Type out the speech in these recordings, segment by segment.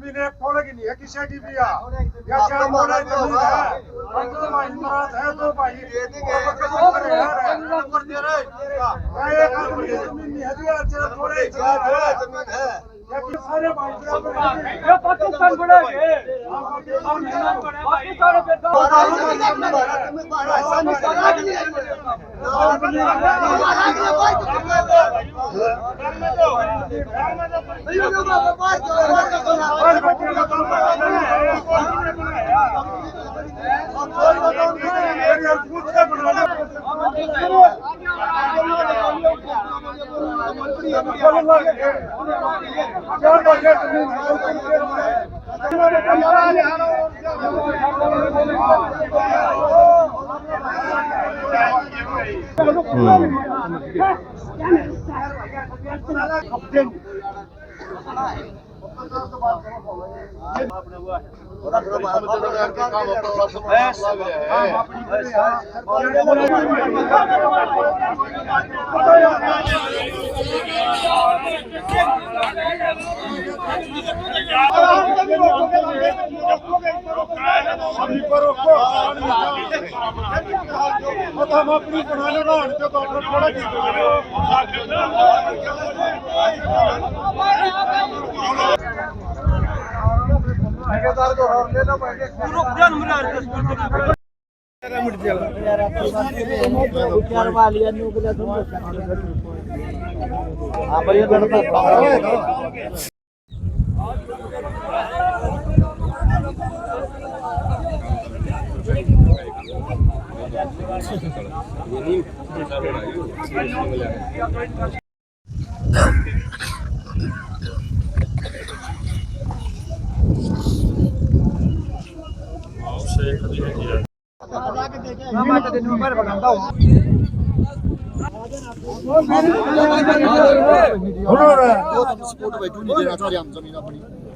जमीन एक थोड़े की नहीं है, किसी की भी या चार थोड़े जमीन है, तो भाई इमारत है तो भाई एक आदमी की जमीन नहीं है, चार थोड़े जमीन है, सारे भाई ये पाकिस्तान बड़ा है, हम अपनी बनाने का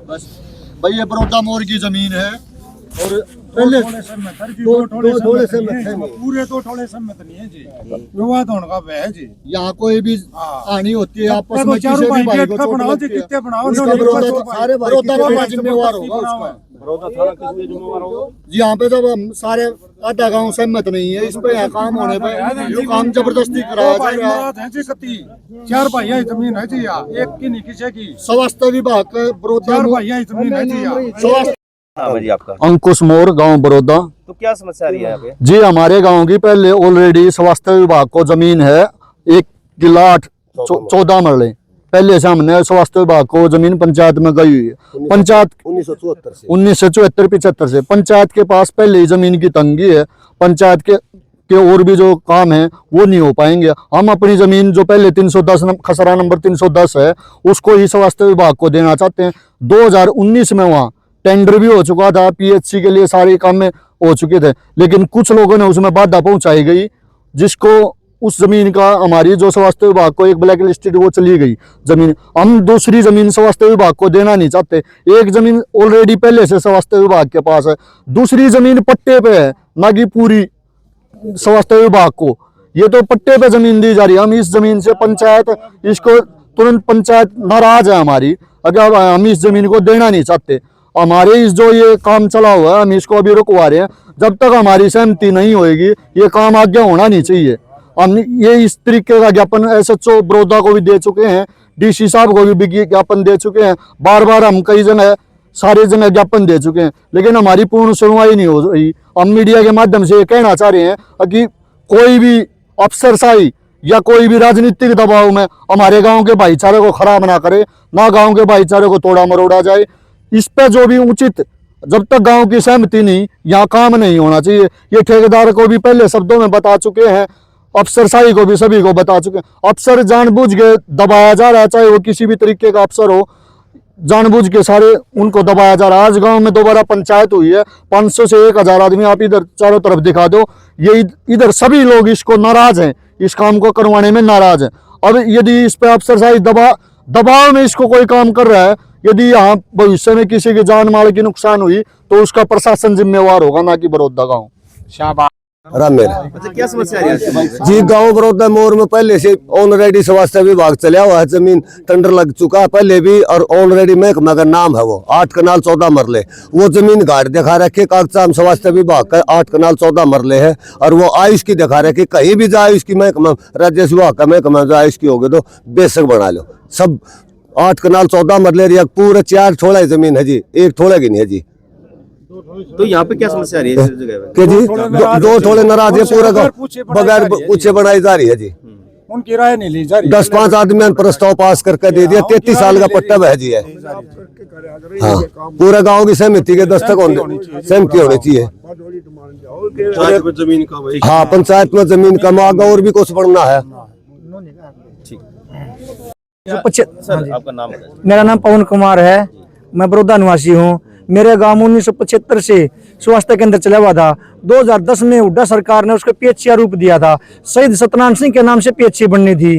बस भाई ये बड़ौदा मोड़ की जमीन है और पहले पूरे दो ठोले सम्मत नहीं है जी, विवाद होने का वह है जी। यहाँ कोई भी हानि होती है आपस में किसी भी भाई को बनाओ जी, कितने बनाओ सारे बड़ौदा जिम्मेवार होगा उसका, बड़ौदा थाना किसमें जिम्मेवार होगा जी। यहाँ पे जब हम सारे आधा गांव सहमत नहीं है इस पे, यहाँ काम होने पे जो काम जबरदस्ती कराया जा रहा है। चार भाइया जमीन है जी, एक की नहीं किसी की। स्वास्थ्य विभाग के बड़ौदा भाइया जमीन है जी। जी आपका अंकुश मोर, गांव बड़ौदा। तो क्या समस्या आ रही है यहाँ पे जी? हमारे गांव की पहले ऑलरेडी स्वास्थ्य विभाग को जमीन है 1 किला 14 मरले, पहले से हमने स्वास्थ्य विभाग को जमीन पंचायत में गई हुई है। पंचायत 1974-75 से पंचायत के पास पहले ही जमीन की तंगी है। पंचायत के और भी जो काम है वो नहीं हो पाएंगे। हम अपनी जमीन जो पहले 310 खसरा नंबर 310 है उसको ही स्वास्थ्य विभाग को देना चाहते हैं। 2019 में वहाँ टेंडर भी हो चुका था, पीएचसी के लिए सारे काम में हो चुके थे, लेकिन कुछ लोगों ने उसमें बाधा पहुंचाई गई, जिसको उस जमीन का हमारी जो स्वास्थ्य विभाग को एक ब्लैक लिस्टेड वो चली गई जमीन। हम दूसरी जमीन स्वास्थ्य विभाग को देना नहीं चाहते। एक जमीन ऑलरेडी पहले से स्वास्थ्य विभाग के पास है, दूसरी जमीन पट्टे पे है, ना कि पूरी स्वास्थ्य विभाग को। ये तो पट्टे पे जमीन दी जा रही है। हम इस जमीन से पंचायत इसको तुरंत पंचायत नाराज है हमारी, अगर हम इस जमीन को देना नहीं चाहते। हमारे इस जो ये काम चला हुआ है हम इसको अभी रुकवा रहे हैं। जब तक हमारी सहमति नहीं होगी ये काम आगे होना नहीं चाहिए। हम ये इस तरीके का ज्ञापन SHO बड़ौदा को भी दे चुके हैं, DC साहब को भी ज्ञापन दे चुके हैं। बार बार हम कई जगह सारे जगह ज्ञापन दे चुके हैं, लेकिन हमारी पूर्ण सुनवाई नहीं हो रही। हम मीडिया के माध्यम से ये कहना चाह रहे हैं कि कोई भी अफसरशाही या कोई भी राजनीतिक दबाव में हमारे गांव के भाईचारे को खराब ना करे, ना गांव के भाईचारे को तोड़ा मरोड़ा जाए। इस पे जो भी उचित, जब तक गांव की सहमति नहीं यहाँ काम नहीं होना चाहिए। ये ठेकेदार को भी पहले शब्दों में बता चुके हैं, अफसरशाही को भी सभी को बता चुके हैं। अफसर जानबूझ के दबाया जा रहा है, चाहे वो किसी भी तरीके का अफसर हो, जानबूझ के सारे उनको दबाया जा रहा है। आज गांव में दोबारा पंचायत हुई है, 500 से 1000 आदमी आप इधर चारों तरफ दिखा दो, ये इधर सभी लोग इसको नाराज हैं, इस काम को करवाने में नाराज हैं। अब यदि इस पे अफसरशाही दबाव में इसको कोई काम कर रहा है, यदि यहाँ भविष्य में किसी की जान माल की नुकसान हुई तो उसका प्रशासन जिम्मेवार होगा, ना कि बड़ौदा गाँव। शाबाश। रामेर। अच्छा, क्या समस्या आ रही है आपके? जी गांव बड़ौदा मोर में पहले से ऑलरेडी स्वास्थ्य विभाग चला हुआ है, जमीन टेंडर लग चुका है पहले भी, और ऑलरेडी महकमा का नाम है वो 8 कनाल 14 मरले, वो जमीन घाट दिखा रखे कागजात स्वास्थ्य विभाग का 8 कनाल 14 मरले है, और वो आयुष की दिखा रखे, कहीं भी जाए आयुष की महकमा राज्य विभाग का महकमा जो आयुष की होगी तो बेशक बना लो सब। 8 कनाल 14 मरले पूरे 4 ठोड़े जमीन है जी, एक ठोड़े की नहीं है जी। तो यहाँ पे क्या समस्या आ रही है इस जगह पे? कि जी दो ठोड़े नाराज है, पूरा बगैर पूछे बनाई जा रही है जी। उनकी राय नहीं ली जा रही। 10-5 आदमी ने प्रस्ताव पास करके दे दिया, 33 साल का पट्टा वह जी है। हाँ, पूरा गांव की सहमति के दस्तक सहमति होनी चाहिए। हाँ, पंचायत में जमीन कम आगे और भी कुछ बढ़ना है। सर, आपका नाम बताइए। मेरा नाम पवन कुमार है, मैं बड़ौदा निवासी हूँ। मेरे गांव में 1975 से स्वास्थ्य केंद्र चला हुआ था। 2010 में हुड्डा सरकार ने उसको पीएचसी रूप दिया था। शहीद सत्यनारायण सिंह के नाम से पीएचसी बननी थी,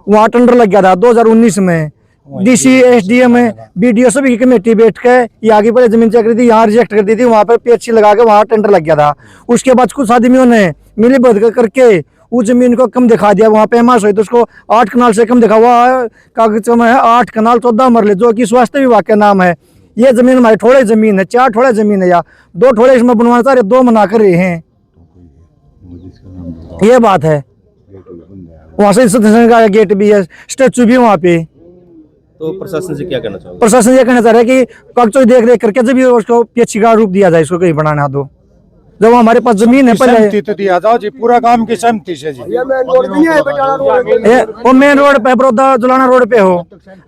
वहाँ टेंडर लग गया था 2019 में। डीसी एसडीएम बीडीओ सभी की कमेटी बैठ के ये आगे पहले जमीन चेक कर दी, यहाँ रिजेक्ट कर दी थी, वहाँ पर पीएचसी लगा के वहाँ टेंडर लग गया था। उसके बाद कुछ आदमियों ने मिली भगत करके उस जमीन को कम दिखा दिया, वहाँ पे एमआस हुई तो उसको 8 कनाल से कम दिखा हुआ कागज में है 8 कनाल 14 मरले, जो कि स्वास्थ्य विभाग का नाम है। ये जमीन हमारी थोड़े जमीन है, 4 ठोड़े जमीन है या 2 ठोड़े इसमें बनवाना चाह रहे, 2 मना कर रहे हैं। ये बात है। वहाँ से सत्संग का गेट भी है, स्टेचू भी वहाँ पे। तो प्रशासन से क्या कहना चाहोगे? प्रशासन ये कहना चाह रहा है कि कागजों की देख रेख करके जब भी उसको पीएचसी का रूप दिया जाए, इसको कहीं बनाना दो। जब हमारे पास जमीन है पहले तो दिया जाओ जी, पूरा काम की सहमति से जी। वो मेन रोड पे बड़ौदा जुलाना रोड पे हो,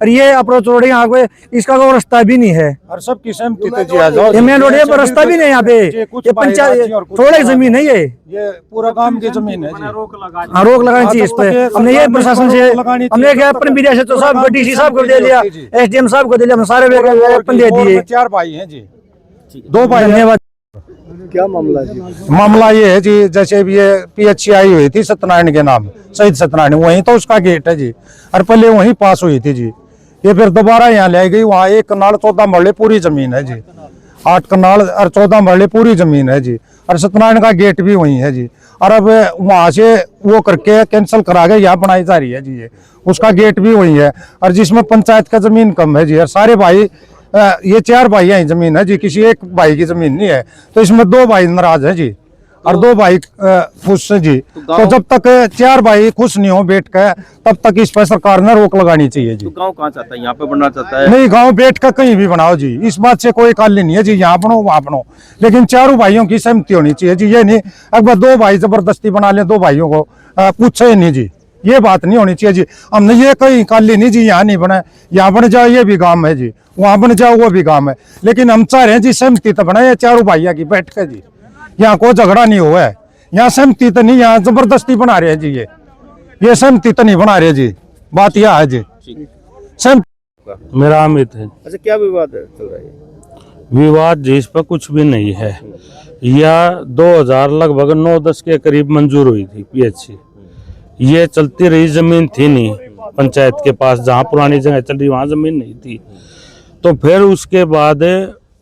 और ये अप्रोच रोड यहाँ पे इसका कोई रास्ता भी नहीं है। और सबकी सहमति तो दिया जाओ। ये मेन रोड है, पर रास्ता भी नहीं यहाँ पे। ये पंचायत थोड़ी जमीन है, ये पूरा काम की जमीन है जी। हाँ, रोक लगानी चाहिए इस पे। हमने ये प्रशासन से हमने क्या अपने मीडिया से तो सब डीसी साहब को दे दिया, एसडीएम साहब को दे दिया, हम सारे दे दिए। 4 भाई हैं जी, 2 भाई। धन्यवाद। क्या मामला है जी? मामला ये है जी, जैसे भी ये पीएचसी आई हुई थी सत्यनारायण के नाम, शहीद सत्यनारायण, वहीं तो उसका गेट है जी, और पहले वहीं पास हुई थी जी। ये फिर दोबारा यहाँ ले गई, वहाँ 1 कनाल 14 मरले पूरी जमीन है जी, 8 कनाल और 14 मरले पूरी जमीन है जी, और सत्यनारायण का गेट भी वहीं है जी। और अब वहाँ से वो करके कैंसिल करा के यहाँ बनाई जा रही है जी, ये उसका गेट भी वहीं है, और जिसमें पंचायत का जमीन कम है जी। और सारे भाई ये 4 भाई हैं जमीन है जी, किसी एक भाई की जमीन नहीं है, तो इसमें 2 भाई नाराज है जी, और 2 भाई खुश है जी। तो जब तक 4 भाई खुश नहीं हो बैठ कर, तब तक इस पर सरकार ने रोक लगानी चाहिए जी। तो गांव कहाँ चाहता है? यहाँ पे बनना चाहता है? नहीं, गांव बैठ कर कहीं भी बनाओ जी, इस बात से कोई काली नहीं है जी, यहाँ बनो वहाँ बनो, लेकिन 4 भाइयों की सहमति होनी चाहिए जी। ये नहीं अगर 2 भाई जबरदस्ती बना ले, 2 भाइयों को पूछे नहीं जी, ये बात नहीं होनी चाहिए जी। हमने ये कहीं काली नहीं जी, यहाँ नहीं बना, यहाँ बन जाओ ये भी काम है जी, वहाँ बन जाओ वो भी काम है, लेकिन हम चाह रहे हैं जी सहमति तो बनाए 4 भाइयों की बैठ कर जी, यहाँ कोई झगड़ा नहीं हुआ है, यहाँ सहमति तो नहीं, यहाँ जबरदस्ती बना रहे हैं जी, ये सहमति तो नहीं बना रहे जी, बात यह है जी। सहमति। मेरा अमित है। अच्छा, क्या विवाद चल रहा है? विवाद जी इस पर कुछ भी नहीं है। यह 2000 लगभग 9-10 के करीब मंजूर हुई थी पीएचसी। ये चलती रही, जमीन थी नहीं पंचायत के पास, जहाँ पुरानी जगह चल रही वहाँ जमीन नहीं थी। तो फिर उसके बाद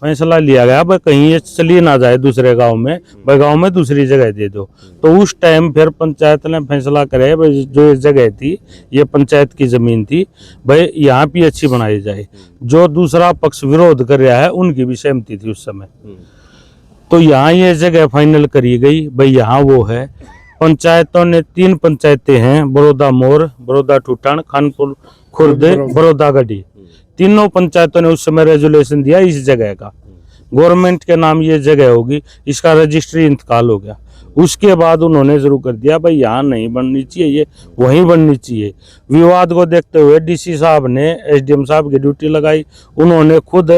फैसला लिया गया भाई कहीं ये चली ना जाए दूसरे गांव में, भाई गांव में दूसरी जगह दे दो। तो उस टाइम फिर पंचायत ने फैसला करे भाई जो ये जगह थी ये पंचायत की जमीन थी, भाई यहाँ पीएचसी बनाई जाए। जो दूसरा पक्ष विरोध कर रहा है उनकी भी सहमति थी उस समय। तो यहाँ ये जगह फाइनल करी गई, भाई यहाँ वो है। पंचायतों ने 3 पंचायतें हैं, बड़ौदा मोर, बड़ौदा ठूठान, खानपुर खुर्द, बड़ौदा गढ़ी। तीनों पंचायतों ने उस समय रेजुलेशन दिया इस जगह का, गवर्नमेंट के नाम ये जगह होगी, इसका रजिस्ट्री इंतकाल हो गया। उसके बाद उन्होंने शुरू कर दिया भाई यहाँ नहीं बननी चाहिए, ये वहीं बननी चाहिए। विवाद को देखते हुए डीसी साहब ने एसडीएम साहब की ड्यूटी लगाई, उन्होंने खुद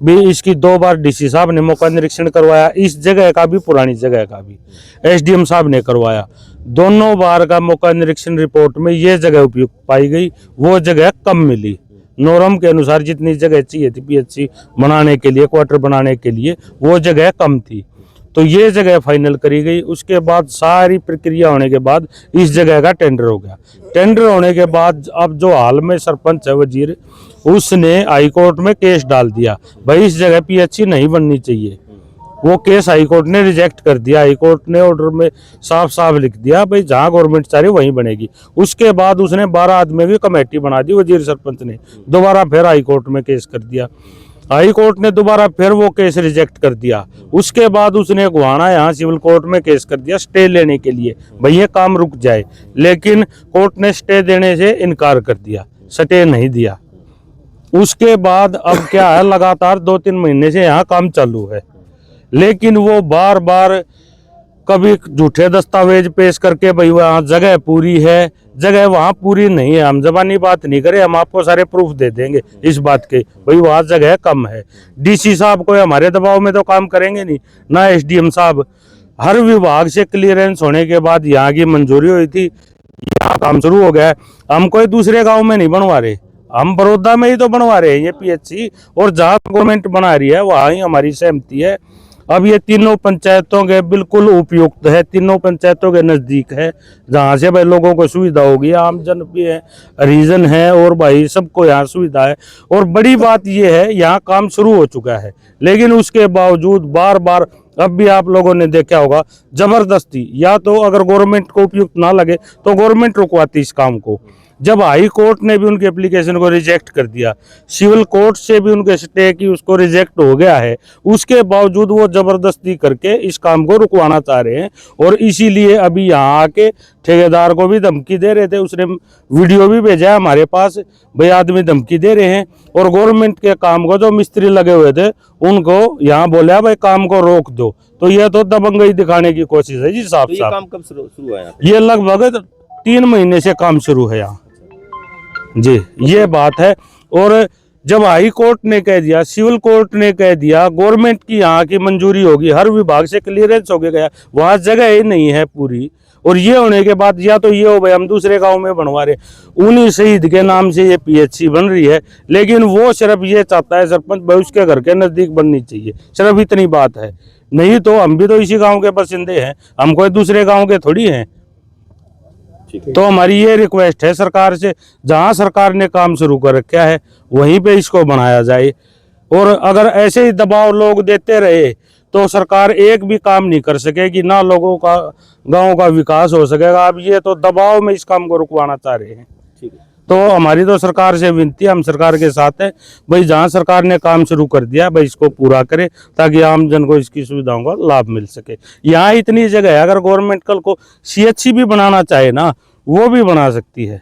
भी इसकी 2 बार डीसी साहब ने मौका निरीक्षण करवाया, इस जगह का भी पुरानी जगह का भी एसडीएम साहब ने करवाया। दोनों बार का मौका निरीक्षण रिपोर्ट में ये जगह उपयुक्त पाई गई, वो जगह कम मिली। नॉर्म के अनुसार जितनी जगह चाहिए थी पीएचसी बनाने के लिए, क्वार्टर बनाने के लिए, वो जगह कम थी। तो ये जगह फाइनल करी गई। उसके बाद सारी प्रक्रिया होने के बाद इस जगह का टेंडर हो गया। टेंडर होने के बाद अब जो हाल में सरपंच है वजीर, उसने हाई कोर्ट में केस डाल दिया भाई इस जगह पीएचसी नहीं बननी चाहिए। वो केस हाई कोर्ट ने रिजेक्ट कर दिया। हाई कोर्ट ने ऑर्डर में साफ साफ लिख दिया भाई जहां गवर्नमेंट चाह रही वहीं बनेगी। उसके बाद उसने 12 आदमी की कमेटी बना दी वजीर सरपंच ने, दोबारा फिर हाई कोर्ट में केस कर दिया। हाई कोर्ट ने दोबारा फिर वो केस रिजेक्ट कर दिया। उसके बाद उसने गुहाना यहाँ सिविल कोर्ट में केस कर दिया स्टे लेने के लिए, भाई ये काम रुक जाए, लेकिन कोर्ट ने स्टे देने से इनकार कर दिया, स्टे नहीं दिया। उसके बाद अब क्या है, लगातार 2-3 महीने से यहाँ काम चालू है, लेकिन वो बार बार कभी झूठे दस्तावेज पेश करके भाई वहाँ जगह पूरी है, जगह वहाँ पूरी नहीं है। हम जबानी बात नहीं करें, हम आपको सारे प्रूफ दे देंगे इस बात के, भाई वहाँ जगह कम है। डीसी साहब को हमारे दबाव में तो काम करेंगे नहीं, ना एसडीएम साहब। हर विभाग से क्लियरेंस होने के बाद यहाँ की मंजूरी हुई थी, यहाँ काम शुरू हो गया है। हम कोई दूसरे गाँव में नहीं बनवा रहे, हम बड़ौदा में ही तो बनवा रहे हैं ये पीएचसी, और जहाँ गवर्नमेंट बना रही है वहाँ ही हमारी सहमति है। अब ये तीनों पंचायतों के बिल्कुल उपयुक्त है, तीनों पंचायतों के नज़दीक है, जहाँ से भाई लोगों को सुविधा होगी, आमजन भी है, रीजन है, और भाई सबको यहाँ सुविधा है। और बड़ी बात ये है यहाँ काम शुरू हो चुका है, लेकिन उसके बावजूद बार बार अब भी आप लोगों ने देखा होगा जबरदस्ती, या तो अगर गवर्नमेंट को उपयुक्त ना लगे तो गवर्नमेंट रुकवाती इस काम को। जब हाई कोर्ट ने भी उनके एप्लीकेशन को रिजेक्ट कर दिया, सिविल कोर्ट से भी उनके स्टे की उसको रिजेक्ट हो गया है, उसके बावजूद वो जबरदस्ती करके इस काम को रुकवाना चाह रहे हैं। और इसीलिए अभी यहाँ आके ठेकेदार को भी धमकी दे रहे थे, उसने वीडियो भी भेजा है हमारे पास, भाई आदमी धमकी दे रहे हैं। और गवर्नमेंट के काम को जो मिस्त्री लगे हुए थे उनको यहाँ बोला भाई काम को रोक दो, तो ये तो दबंगई दिखाने की कोशिश है जी साहब। तो ये काम कब शुरू हुआ है? ये लगभग 3 महीने से काम शुरू है यहाँ जी, ये बात है। और जब हाई कोर्ट ने कह दिया, सिविल कोर्ट ने कह दिया, गवर्नमेंट की यहाँ की मंजूरी होगी, हर विभाग से क्लियरेंस हो गया, वहाँ जगह ही नहीं है पूरी। और ये होने के बाद या तो ये हो भाई हम दूसरे गांव में बनवा रहे, उन्हीं शहीद के नाम से ये पीएचसी बन रही है, लेकिन वो सिर्फ ये चाहता है सरपंच भाई उसके घर के नज़दीक बननी चाहिए, सिर्फ इतनी बात है। नहीं तो हम भी तो इसी गाँव के बसिंदे हैं, हम कोई दूसरे गाँव के थोड़ी हैं। तो हमारी ये रिक्वेस्ट है सरकार से, जहां सरकार ने काम शुरू कर रखा है वहीं पे इसको बनाया जाए। और अगर ऐसे ही दबाव लोग देते रहे तो सरकार एक भी काम नहीं कर सकेगी, ना लोगों का गांव का विकास हो सकेगा। अब ये तो दबाव में इस काम को रुकवाना चाह रहे हैं। ठीक है, तो हमारी तो सरकार से विनती है, हम सरकार के साथ है भाई, जहां सरकार ने काम शुरू कर दिया भाई इसको पूरा करे, ताकि आम जन को इसकी सुविधाओं का लाभ मिल सके। यहाँ इतनी जगह है, अगर गवर्नमेंट कल को सीएचसी भी बनाना चाहे ना वो भी बना सकती है।